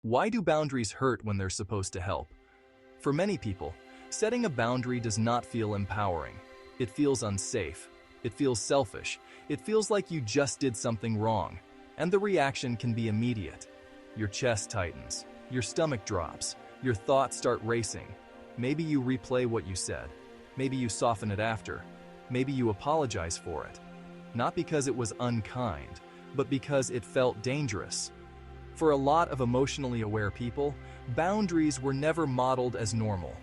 Why do boundaries hurt when they're supposed to help? For many people, setting a boundary does not feel empowering. It feels unsafe. It feels selfish. It feels like you just did something wrong. And the reaction can be immediate. Your chest tightens. Your stomach drops. Your thoughts start racing. Maybe you replay what you said. Maybe you soften it after. Maybe you apologize for it. Not because it was unkind, but because it felt dangerous. For a lot of emotionally aware people, boundaries were never modeled as normal.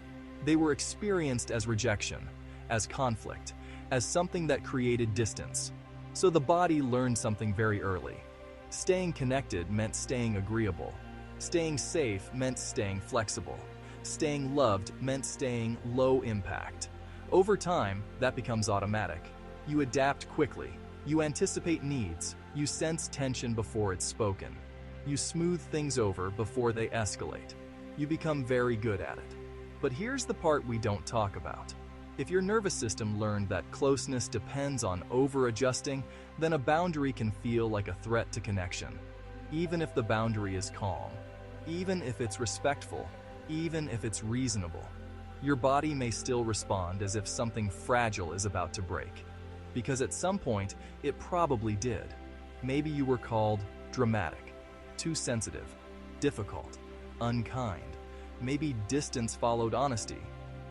They were experienced as rejection, as conflict, as something that created distance. So the body learned something very early. Staying connected meant staying agreeable. Staying safe meant staying flexible. Staying loved meant staying low impact. Over time, that becomes automatic. You adapt quickly. You anticipate needs. You sense tension before it's spoken. You smooth things over before they escalate. You become very good at it. But here's the part we don't talk about. If your nervous system learned that closeness depends on over-adjusting, then a boundary can feel like a threat to connection. Even if the boundary is calm, even if it's respectful, even if it's reasonable, your body may still respond as if something fragile is about to break. Because at some point, it probably did. Maybe you were called dramatic, too sensitive, difficult, unkind. Maybe distance followed honesty.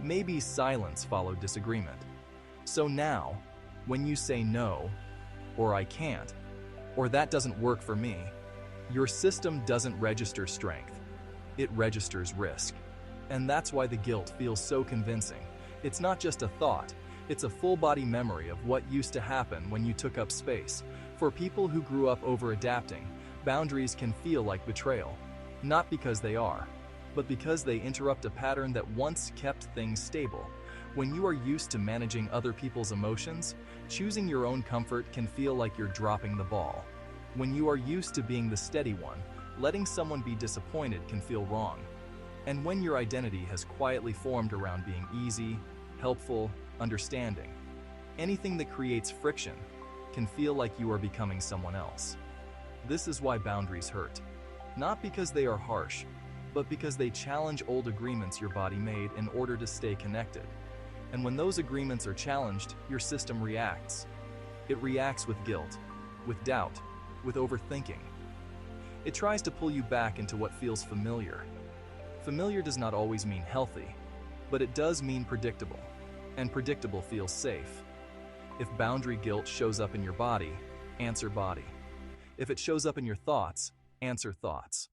Maybe silence followed disagreement. So now, when you say no, or I can't, or that doesn't work for me, your system doesn't register strength. It registers risk. And that's why the guilt feels so convincing. It's not just a thought, it's a full-body memory of what used to happen when you took up space. For people who grew up over-adapting, boundaries can feel like betrayal. Not because they are, but because they interrupt a pattern that once kept things stable. When you are used to managing other people's emotions, choosing your own comfort can feel like you're dropping the ball. When you are used to being the steady one, letting someone be disappointed can feel wrong. And when your identity has quietly formed around being easy, helpful, understanding, anything that creates friction can feel like you are becoming someone else. This is why boundaries hurt. Not because they are harsh, but because they challenge old agreements your body made in order to stay connected. And when those agreements are challenged, your system reacts. It reacts with guilt, with doubt, with overthinking. It tries to pull you back into what feels familiar. Familiar does not always mean healthy, but it does mean predictable, and predictable feels safe. If boundary guilt shows up in your body, answer body. If it shows up in your thoughts, answer thoughts.